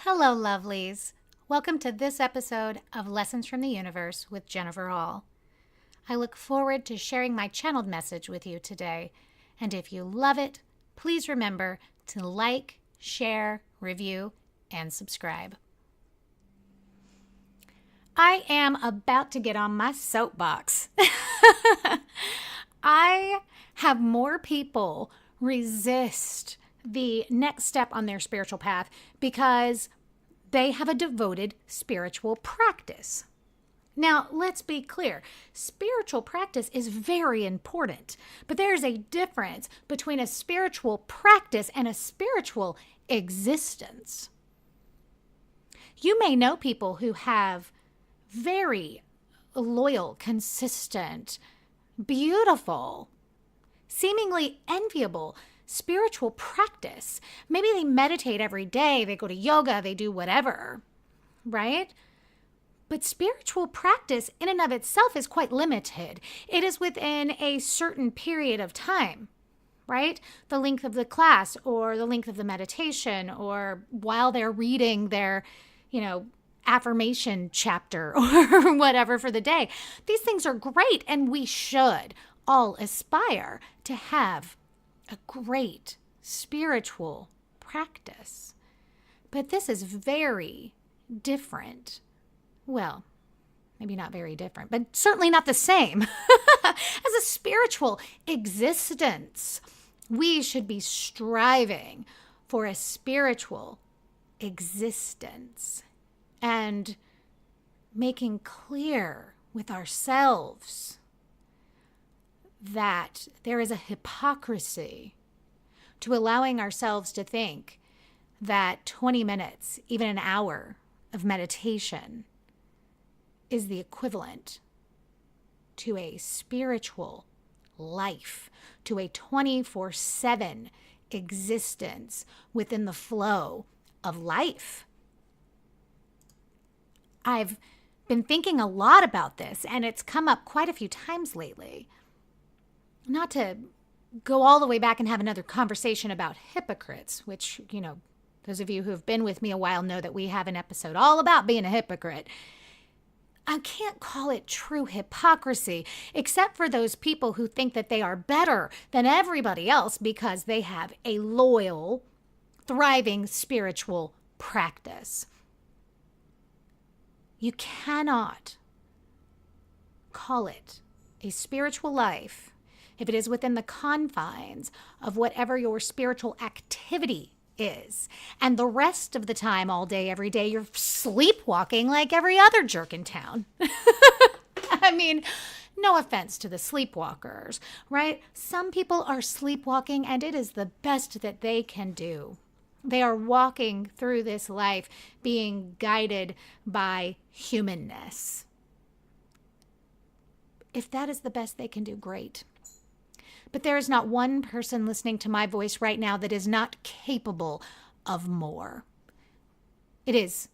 Hello, lovelies. Welcome to this episode of Lessons from the Universe with Jennifer Hall. I look forward to sharing my channeled message with you today. And if you love it, please remember to like, share, review, and subscribe. I am about to get on my soapbox. I have more people resist the next step on their spiritual path because they have a devoted spiritual practice. Now, let's be clear. Spiritual practice is very important, but there is a difference between a spiritual practice and a spiritual existence. You may know people who have very loyal, consistent, beautiful, seemingly enviable spiritual practice. Maybe they meditate every day, they go to yoga, they do whatever, right? But spiritual practice in and of itself is quite limited. It is within a certain period of time, right? The length of the class or the length of the meditation or while they're reading their, affirmation chapter or whatever for the day. These things are great, and we should all aspire to have a great spiritual practice. But this is very different. Well, maybe not very different, but certainly not the same as a spiritual existence. We should be striving for a spiritual existence and making clear with ourselves that there is a hypocrisy to allowing ourselves to think that 20 minutes, even an hour of meditation is the equivalent to a spiritual life, to a 24/7 existence within the flow of life. I've been thinking a lot about this, and it's come up quite a few times lately. Not to go all the way back and have another conversation about hypocrites, which, those of you who have been with me a while know that we have an episode all about being a hypocrite. I can't call it true hypocrisy, except for those people who think that they are better than everybody else because they have a loyal, thriving spiritual practice. You cannot call it a spiritual life if it is within the confines of whatever your spiritual activity is. And the rest of the time, all day, every day, you're sleepwalking like every other jerk in town. I mean, no offense to the sleepwalkers, right? Some people are sleepwalking, and it is the best that they can do. They are walking through this life being guided by humanness. If that is the best they can do, great. But there is not one person listening to my voice right now that is not capable of more. It is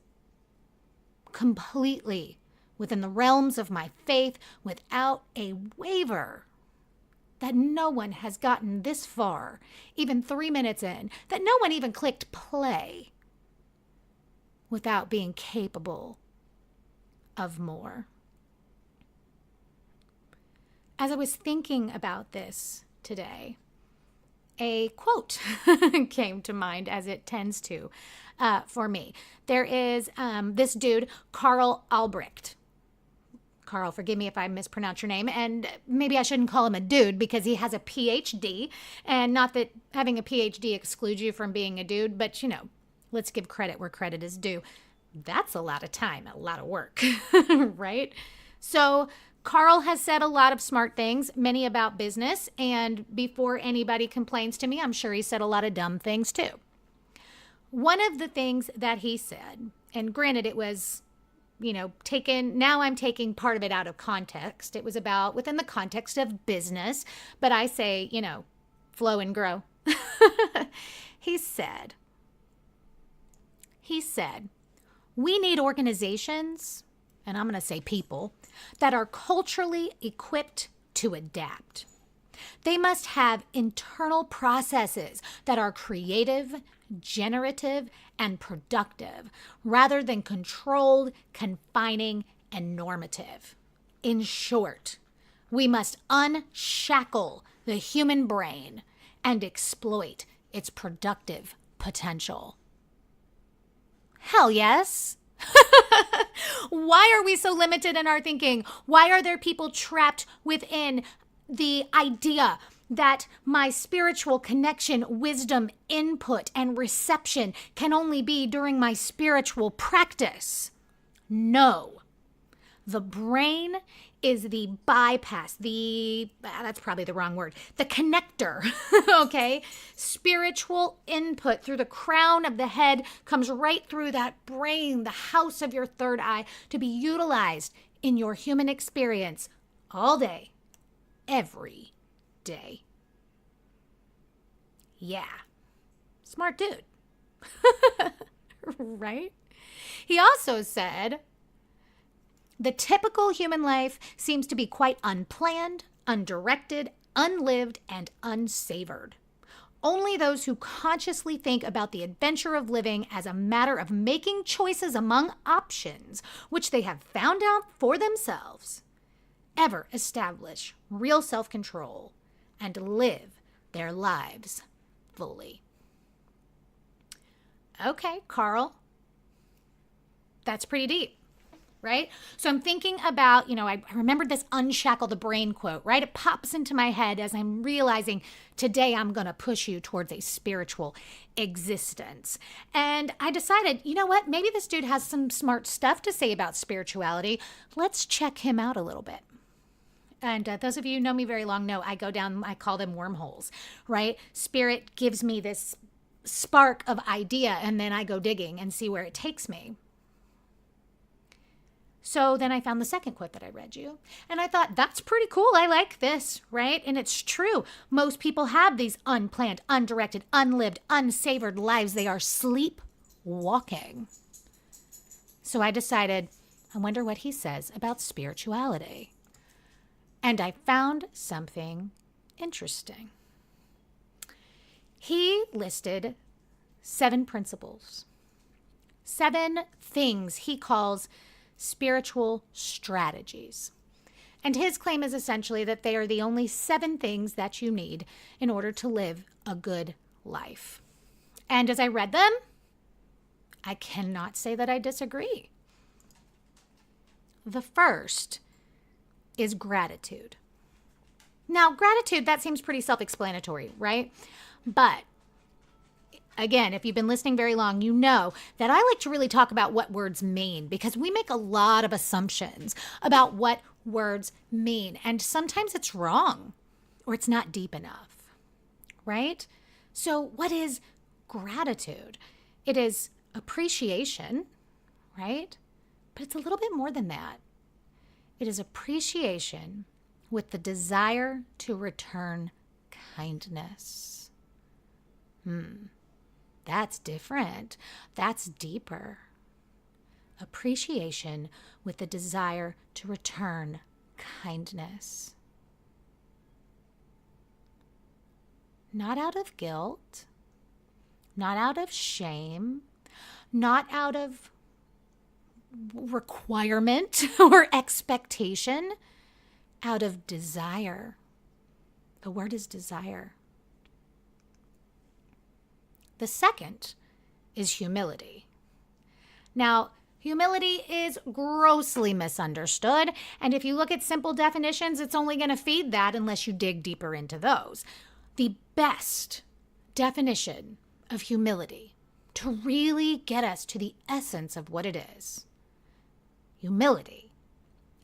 completely within the realms of my faith, without a waver, that no one has gotten this far, even 3 minutes in, that no one even clicked play without being capable of more. As I was thinking about this today, a quote came to mind, as it tends to for me. There is this dude, Carl Albrecht. Carl, forgive me if I mispronounce your name, and maybe I shouldn't call him a dude because he has a PhD, and not that having a PhD excludes you from being a dude, but let's give credit where credit is due. That's a lot of time, a lot of work, right? So Carl has said a lot of smart things, many about business, and before anybody complains to me, I'm sure he said a lot of dumb things too. One of the things that he said, and granted it was now I'm taking part of it out of context. It was about within the context of business, but I say, flow and grow. He said, we need organizations, and I'm going to say people, that are culturally equipped to adapt. They must have internal processes that are creative, generative, and productive, rather than controlled, confining, and normative. In short, we must unshackle the human brain and exploit its productive potential. Hell yes. Why are we so limited in our thinking? Why are there people trapped within the idea that my spiritual connection, wisdom, input, and reception can only be during my spiritual practice? No. The brain is the bypass, that's probably the wrong word, the connector, okay? Spiritual input through the crown of the head comes right through that brain, the house of your third eye, to be utilized in your human experience all day, every day. Yeah. Smart dude. Right? He also said, the typical human life seems to be quite unplanned, undirected, unlived, and unsavored. Only those who consciously think about the adventure of living as a matter of making choices among options, which they have found out for themselves, ever establish real self-control and live their lives fully. Okay, Carl, that's pretty deep. Right? So I'm thinking about, I remembered this unshackle the brain quote, right? It pops into my head as I'm realizing today I'm going to push you towards a spiritual existence. And I decided, you know what? Maybe this dude has some smart stuff to say about spirituality. Let's check him out a little bit. And those of you who know me very long know I call them wormholes, right? Spirit gives me this spark of idea, and then I go digging and see where it takes me. So then I found the second quote that I read you, and I thought, that's pretty cool. I like this, right? And it's true. Most people have these unplanned, undirected, unlived, unsavored lives. They are sleepwalking. So I decided, I wonder what he says about spirituality. And I found something interesting. He listed 7 principles, 7 things he calls spiritual strategies. And his claim is essentially that they are the only 7 things that you need in order to live a good life. And as I read them, I cannot say that I disagree. The first is gratitude. Now, gratitude, that seems pretty self-explanatory, right? But again, if you've been listening very long, you know that I like to really talk about what words mean, because we make a lot of assumptions about what words mean. And sometimes it's wrong or it's not deep enough, right? So what is gratitude? It is appreciation, right? But it's a little bit more than that. It is appreciation with the desire to return kindness. That's different. That's deeper. Appreciation with the desire to return kindness. Not out of guilt, not out of shame, not out of requirement or expectation, out of desire. The word is desire. The second is humility. Now, humility is grossly misunderstood, and if you look at simple definitions, it's only going to feed that unless you dig deeper into those. The best definition of humility, to really get us to the essence of what it is, humility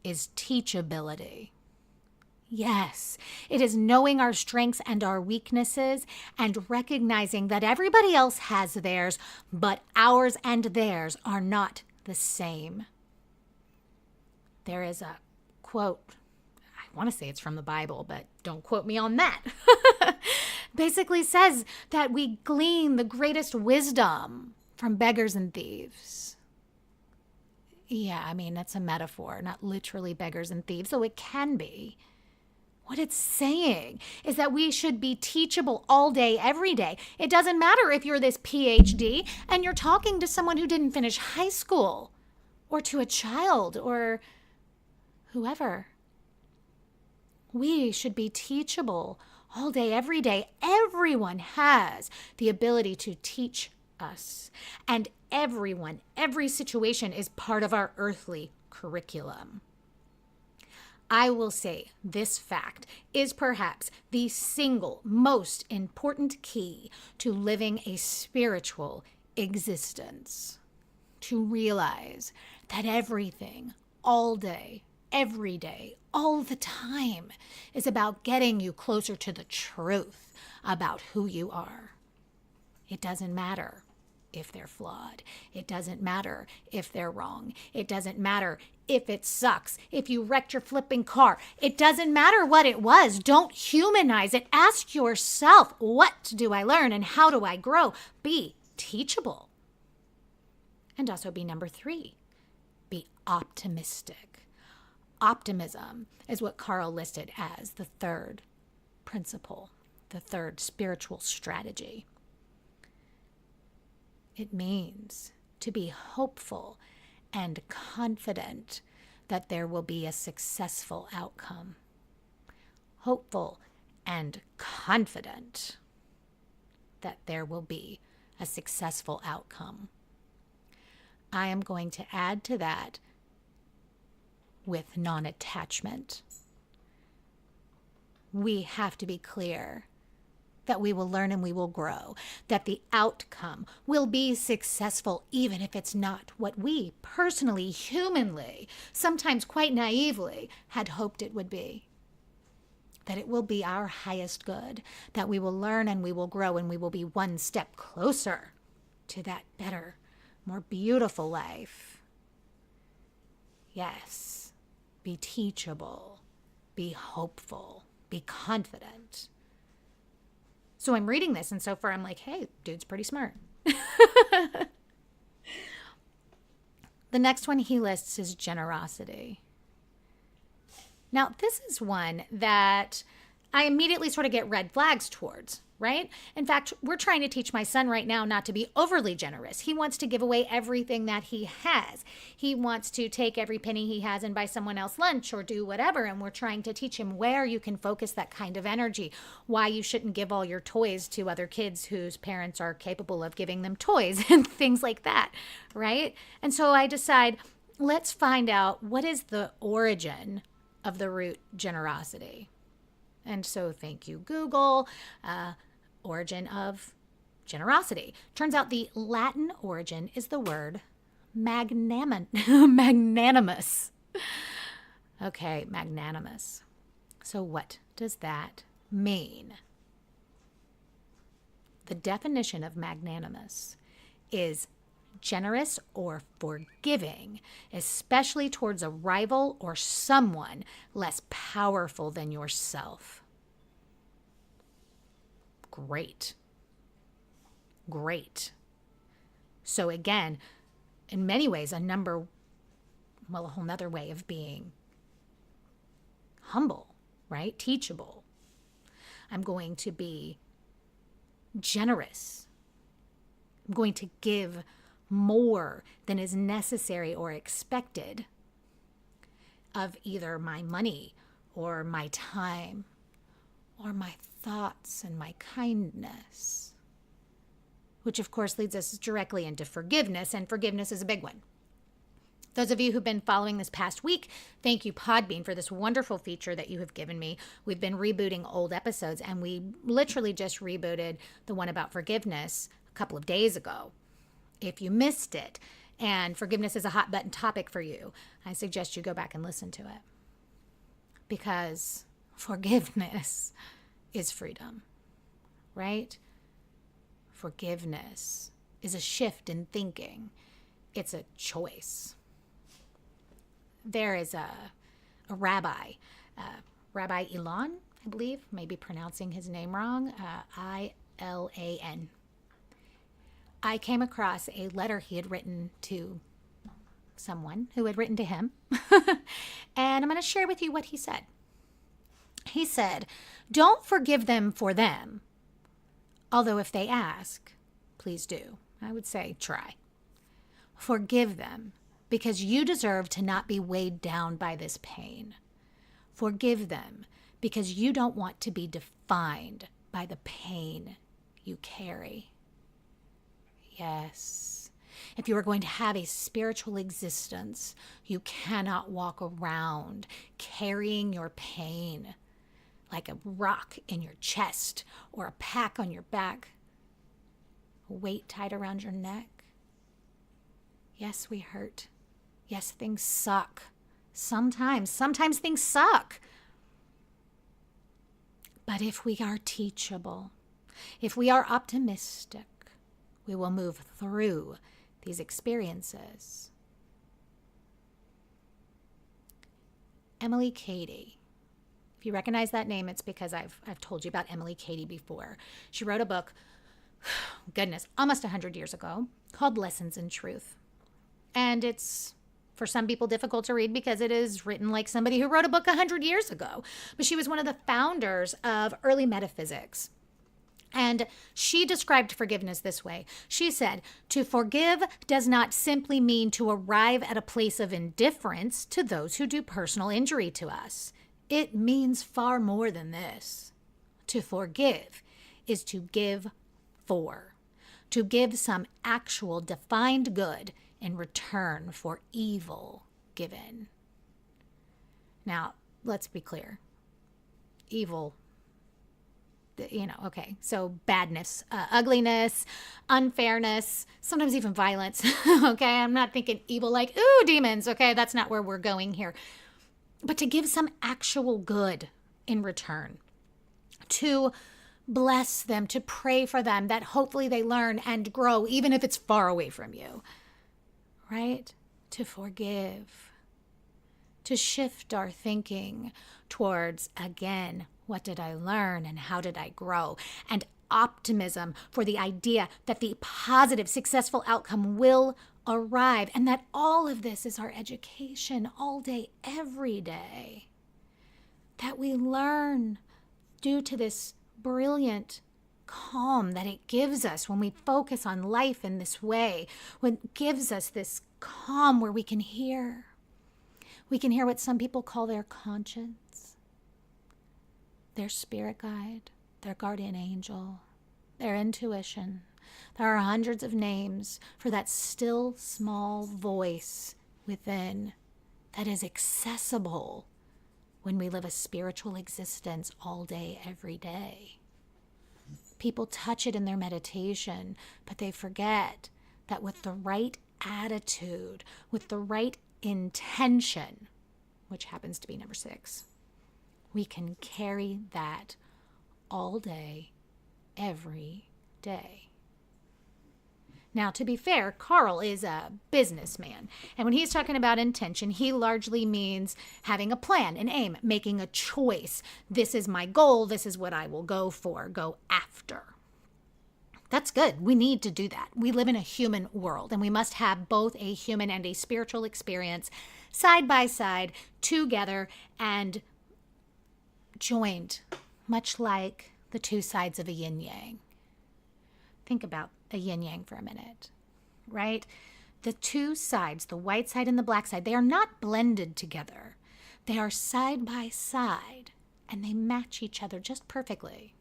is teachability. Yes, it is knowing our strengths and our weaknesses and recognizing that everybody else has theirs, but ours and theirs are not the same. There is a quote, I want to say it's from the Bible, but don't quote me on that. Basically says that we glean the greatest wisdom from beggars and thieves. Yeah, I mean, that's a metaphor, not literally beggars and thieves, though it can be. What it's saying is that we should be teachable all day, every day. It doesn't matter if you're this PhD and you're talking to someone who didn't finish high school, or to a child, or whoever. We should be teachable all day, every day. Everyone has the ability to teach us. And everyone, every situation is part of our earthly curriculum. I will say this fact is perhaps the single most important key to living a spiritual existence. To realize that everything, all day, every day, all the time, is about getting you closer to the truth about who you are. It doesn't matter if they're flawed. It doesn't matter if they're wrong. It doesn't matter if it sucks, if you wrecked your flipping car. It doesn't matter what it was. Don't humanize it. Ask yourself, what do I learn and how do I grow? Be teachable. And also be number 3, be optimistic. Optimism is what Carl listed as the 3rd principle, the 3rd spiritual strategy. It means to be hopeful and confident that there will be a successful outcome. Hopeful and confident that there will be a successful outcome. I am going to add to that with non-attachment. We have to be clear that we will learn and we will grow, that the outcome will be successful even if it's not what we personally, humanly, sometimes quite naively, had hoped it would be. That it will be our highest good, that we will learn and we will grow and we will be one step closer to that better, more beautiful life. Yes, be teachable, be hopeful, be confident. So I'm reading this, and so far I'm like, hey, dude's pretty smart. The next one he lists is generosity. Now, this is one that I immediately sort of get red flags towards, right? In fact, we're trying to teach my son right now not to be overly generous. He wants to give away everything that he has. He wants to take every penny he has and buy someone else lunch or do whatever. And we're trying to teach him where you can focus that kind of energy, why you shouldn't give all your toys to other kids whose parents are capable of giving them toys and things like that, right? And so I decide, let's find out what is the origin of the root generosity. And so thank you, Google. Origin of generosity. Turns out the Latin origin is the word magnanimous. Okay, magnanimous. So what does that mean? The definition of magnanimous is generous or forgiving, especially towards a rival or someone less powerful than yourself. Great. So again, in many ways, a whole nother way of being humble, right? Teachable. I'm going to be generous. I'm going to give more than is necessary or expected of either my money or my time or my thoughts and my kindness, which of course leads us directly into forgiveness, and forgiveness is a big one. Those of you who've been following this past week, thank you, Podbean, for this wonderful feature that you have given me. We've been rebooting old episodes, and we literally just rebooted the one about forgiveness a couple of days ago. If you missed it, and forgiveness is a hot button topic for you, I suggest you go back and listen to it. Because forgiveness is freedom, right? Forgiveness is a shift in thinking. It's a choice. There is a rabbi, Rabbi Ilan, I believe, maybe pronouncing his name wrong, I-L-A-N. I came across a letter he had written to someone who had written to him, and I'm going to share with you what he said. He said, don't forgive them for them. Although if they ask, please do. I would say try. Forgive them because you deserve to not be weighed down by this pain. Forgive them because you don't want to be defined by the pain you carry. Yes. If you are going to have a spiritual existence, you cannot walk around carrying your pain like a rock in your chest or a pack on your back, a weight tied around your neck. Yes, we hurt. Yes, things suck. Sometimes things suck. But if we are teachable, if we are optimistic, we will move through these experiences. Emily Cady. If you recognize that name, it's because I've told you about Emily Cady before. She wrote a book, goodness, almost 100 years ago, called Lessons in Truth. And it's, for some people, difficult to read because it is written like somebody who wrote a book 100 years ago. But she was one of the founders of early metaphysics. And she described forgiveness this way. She said, to forgive does not simply mean to arrive at a place of indifference to those who do personal injury to us. It means far more than this. To forgive is to give to give some actual defined good in return for evil given. Now, let's be clear. Evil, okay, so badness, ugliness, unfairness, sometimes even violence, okay? I'm not thinking evil like, ooh, demons, okay? That's not where we're going here. But to give some actual good in return, to bless them, to pray for them, that hopefully they learn and grow, even if it's far away from you, right? To forgive, to shift our thinking towards, again, what did I learn and how did I grow? And optimism for the idea that the positive, successful outcome will arrive and that all of this is our education all day, every day. That we learn due to this brilliant calm that it gives us when we focus on life in this way, when it gives us this calm where we can hear. We can hear what some people call their conscience, their spirit guide, their guardian angel, their intuition. There are hundreds of names for that still small voice within that is accessible when we live a spiritual existence all day, every day. People touch it in their meditation, but they forget that with the right attitude, with the right intention, which happens to be number 6, we can carry that all day, every day. Now, to be fair, Carl is a businessman. And when he's talking about intention, he largely means having a plan, an aim, making a choice. This is my goal. This is what I will go for, go after. That's good. We need to do that. We live in a human world, and we must have both a human and a spiritual experience side by side, together, and joined, much like the two sides of a yin-yang. Think about a yin-yang for a minute, right? The two sides, the white side and the black side, they are not blended together. They are side by side, and they match each other just perfectly.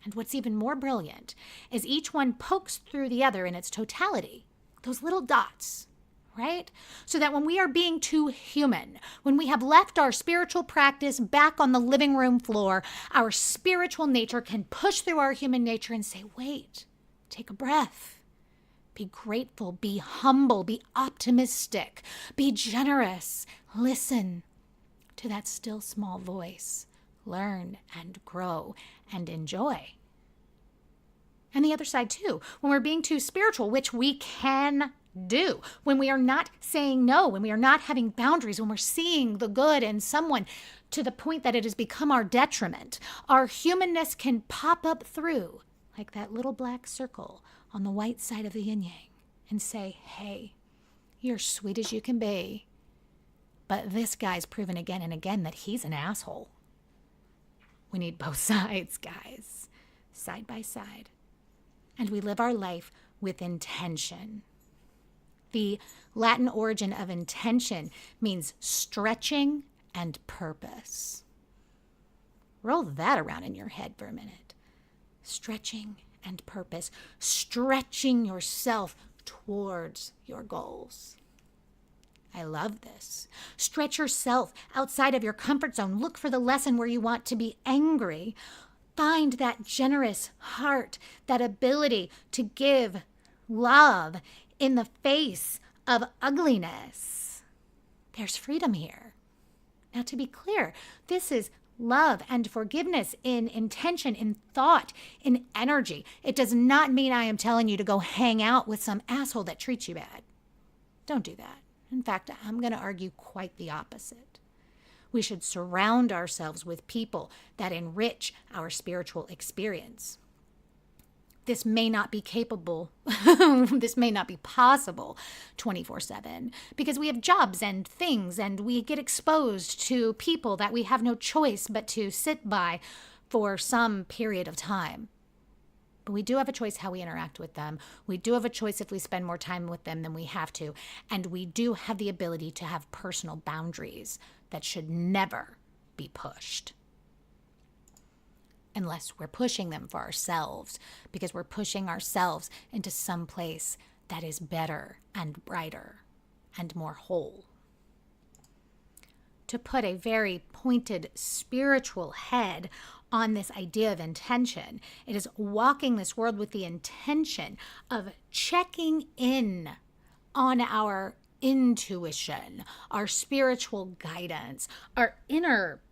And what's even more brilliant is each one pokes through the other in its totality, those little dots, right? So that when we are being too human, when we have left our spiritual practice back on the living room floor, our spiritual nature can push through our human nature and say, wait, take a breath. Be grateful, be humble, be optimistic, be generous. Listen to that still small voice. Learn and grow and enjoy. And the other side too, when we're being too spiritual, which we can do, when we are not saying no, when we are not having boundaries, when we're seeing the good in someone to the point that it has become our detriment, our humanness can pop up through like that little black circle on the white side of the yin-yang and say, hey, you're sweet as you can be, but this guy's proven again and again that he's an asshole. We need both sides, guys, side by side. And we live our life with intention. The Latin origin of intention means stretching and purpose. Roll that around in your head for a minute. Stretching and purpose. Stretching yourself towards your goals. I love this. Stretch yourself outside of your comfort zone. Look for the lesson where you want to be angry. Find that generous heart, that ability to give love in the face of ugliness. There's freedom here. Now, to be clear, this is love and forgiveness in intention, in thought, in energy. It does not mean I am telling you to go hang out with some asshole that treats you bad. Don't do that. In fact, I'm going to argue quite the opposite. We should surround ourselves with people that enrich our spiritual experience. This may not be capable, this may not be possible 24/7 because we have jobs and things and we get exposed to people that we have no choice but to sit by for some period of time. But we do have a choice how we interact with them. We do have a choice if we spend more time with them than we have to. And we do have the ability to have personal boundaries that should never be pushed. Unless we're pushing them for ourselves, because we're pushing ourselves into some place that is better and brighter and more whole. To put a very pointed spiritual head on this idea of intention, it is walking this world with the intention of checking in on our intuition, our spiritual guidance, our inner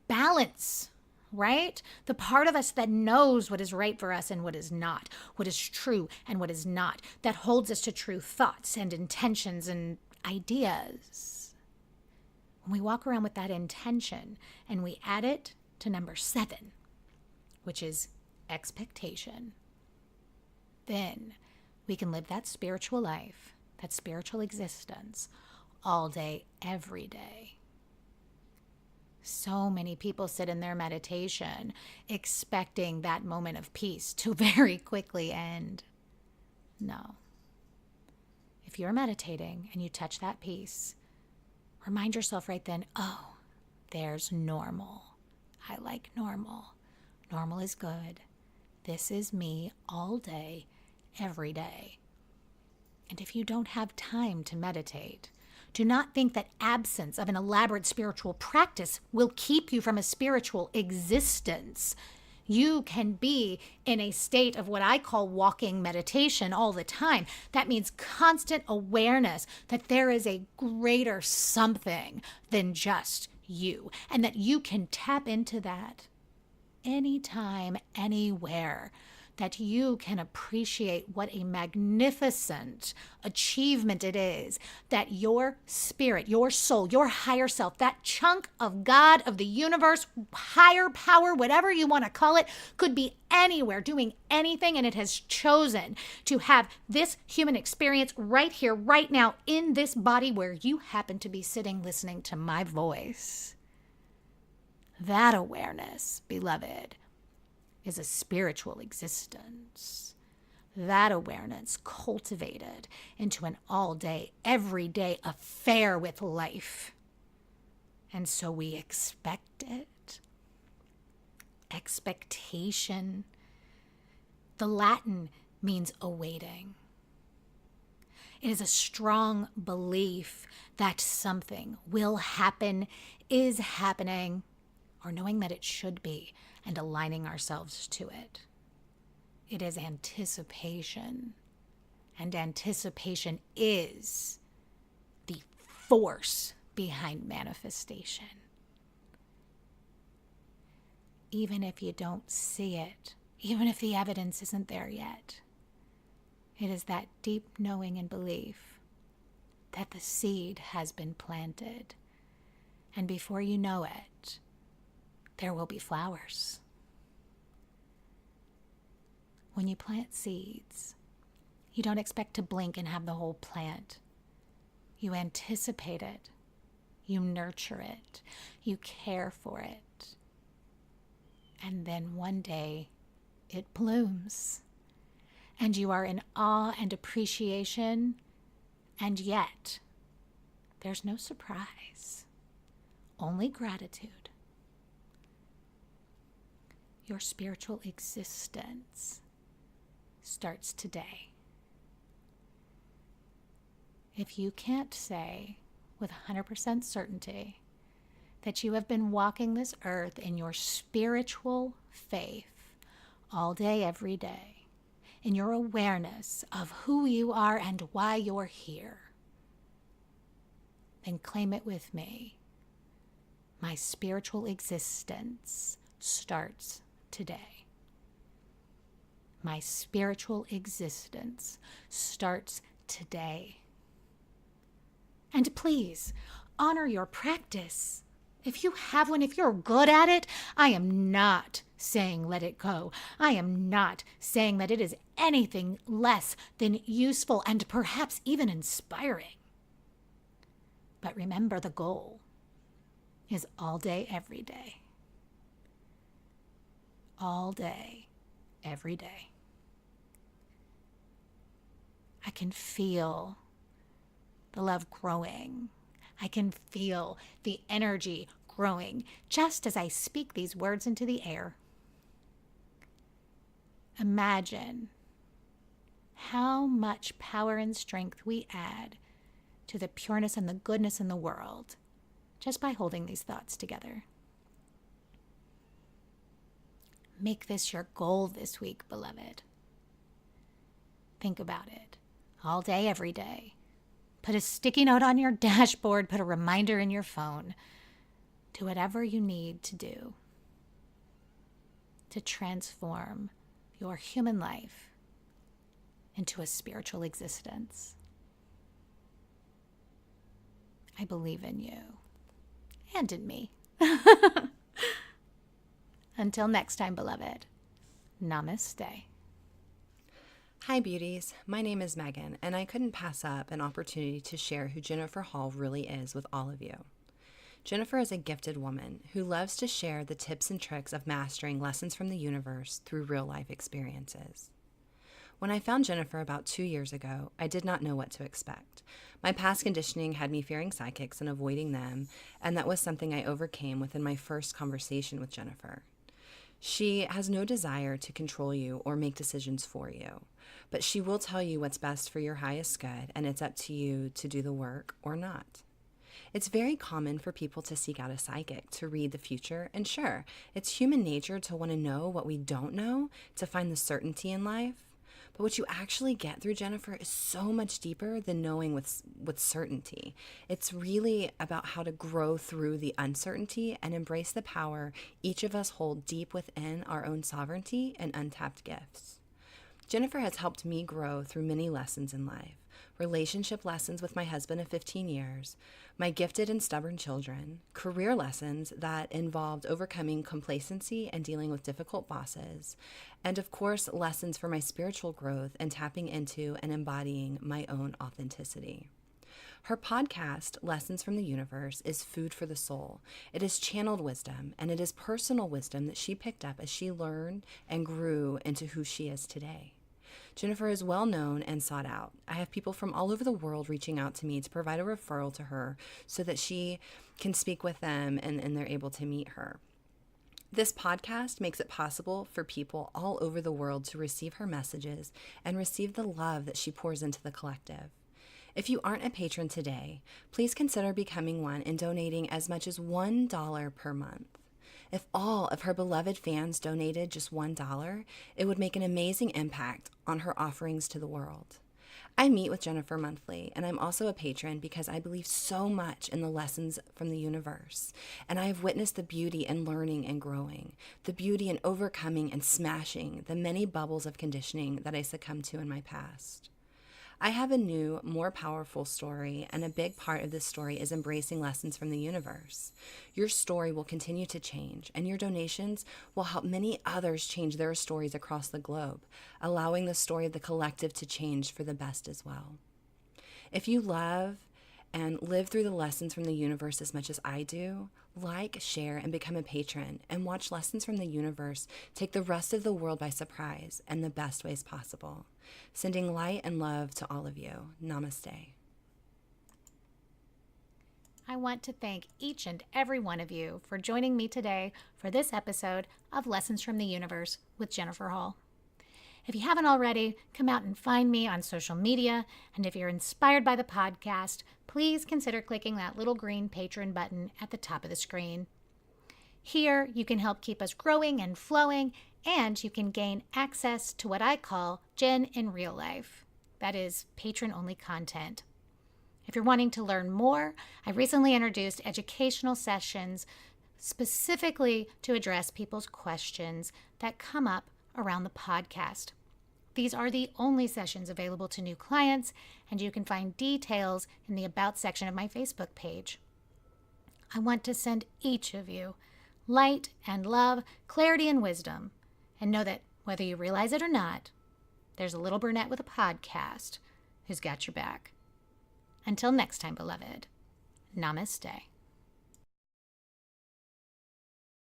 balance, right? The part of us that knows what is right for us and what is not, what is true and what is not, that holds us to true thoughts and intentions and ideas. When we walk around with that intention and we add it to number 7, which is expectation, then we can live that spiritual life, that spiritual existence all day, every day. So many people sit in their meditation expecting that moment of peace to very quickly end. No. If you're meditating and you touch that peace, remind yourself right then, oh, there's normal. I like normal. Normal is good. This is me all day, every day. And if you don't have time to meditate, do not think that absence of an elaborate spiritual practice will keep you from a spiritual existence. You can be in a state of what I call walking meditation all the time. That means constant awareness that there is a greater something than just you, and that you can tap into that anytime, anywhere, that you can appreciate what a magnificent achievement it is that your spirit, your soul, your higher self, that chunk of God, of the universe, higher power, whatever you want to call it, could be anywhere doing anything, and it has chosen to have this human experience right here, right now, in this body where you happen to be sitting listening to my voice. That awareness, beloved, is a spiritual existence. That awareness cultivated into an all-day, everyday affair with life. And so we expect it. Expectation. The Latin means awaiting. It is a strong belief that something will happen, is happening, or knowing that it should be, and aligning ourselves to it. It is anticipation, and anticipation is the force behind manifestation. Even if you don't see it, even if the evidence isn't there yet, it is that deep knowing and belief that the seed has been planted, and before you know it, there will be flowers. When you plant seeds, you don't expect to blink and have the whole plant. You anticipate it. You nurture it. You care for it. And then one day it blooms. And you are in awe and appreciation. And yet, there's no surprise, only gratitude. Your spiritual existence starts today. If you can't say with 100% certainty that you have been walking this earth in your spiritual faith all day, every day, in your awareness of who you are and why you're here, then claim it with me. My spiritual existence starts today. My spiritual existence starts today. And please, honor your practice. If you have one, if you're good at it, I am not saying let it go. I am not saying that it is anything less than useful and perhaps even inspiring. But remember, the goal is all day, every day. All day, every day. I can feel the love growing. I can feel the energy growing just as I speak these words into the air. Imagine how much power and strength we add to the pureness and the goodness in the world just by holding these thoughts together. Make this your goal this week, beloved. Think about it all day, every day. Put a sticky note on your dashboard, put a reminder in your phone. Do whatever you need to do to transform your human life into a spiritual existence. I believe in you and in me. Until next time, beloved, namaste. Hi beauties, my name is Megan, and I couldn't pass up an opportunity to share who Jennifer Hall really is with all of you. Jennifer is a gifted woman who loves to share the tips and tricks of mastering lessons from the universe through real-life experiences. When I found Jennifer about 2 years ago, I did not know what to expect. My past conditioning had me fearing psychics and avoiding them, and that was something I overcame within my first conversation with Jennifer. She has no desire to control you or make decisions for you, but she will tell you what's best for your highest good, and it's up to you to do the work or not. It's very common for people to seek out a psychic to read the future, and sure, it's human nature to want to know what we don't know, to find the certainty in life. But what you actually get through Jennifer is so much deeper than knowing with certainty. It's really about how to grow through the uncertainty and embrace the power each of us hold deep within our own sovereignty and untapped gifts. Jennifer has helped me grow through many lessons in life. Relationship lessons with my husband of 15 years, my gifted and stubborn children, career lessons that involved overcoming complacency and dealing with difficult bosses, and of course, lessons for my spiritual growth and tapping into and embodying my own authenticity. Her podcast, Lessons from the Universe, is food for the soul. It is channeled wisdom, and it is personal wisdom that she picked up as she learned and grew into who she is today. Jennifer is well known and sought out. I have people from all over the world reaching out to me to provide a referral to her so that she can speak with them and they're able to meet her. This podcast makes it possible for people all over the world to receive her messages and receive the love that she pours into the collective. If you aren't a patron today, please consider becoming one and donating as much as $1 per month. If all of her beloved fans donated just $1, it would make an amazing impact on her offerings to the world. I meet with Jennifer monthly, and I'm also a patron because I believe so much in the lessons from the universe, and I have witnessed the beauty in learning and growing, the beauty in overcoming and smashing the many bubbles of conditioning that I succumbed to in my past. I have a new, more powerful story, and a big part of this story is embracing lessons from the universe. Your story will continue to change, and your donations will help many others change their stories across the globe, allowing the story of the collective to change for the best as well. If you love and live through the lessons from the universe as much as I do, like, share, and become a patron, and watch lessons from the universe take the rest of the world by surprise in the best ways possible. Sending light and love to all of you. Namaste. I want to thank each and every one of you for joining me today for this episode of Lessons from the Universe with Jennifer Hall. If you haven't already, come out and find me on social media, and if you're inspired by the podcast, please consider clicking that little green patron button at the top of the screen. Here, you can help keep us growing and flowing, and you can gain access to what I call Jen in real life. That is patron-only content. If you're wanting to learn more, I recently introduced educational sessions specifically to address people's questions that come up around the podcast. These are the only sessions available to new clients, and you can find details in the About section of my Facebook page. I want to send each of you light and love, clarity and wisdom, and know that whether you realize it or not, there's a little brunette with a podcast who's got your back. Until next time, beloved, namaste.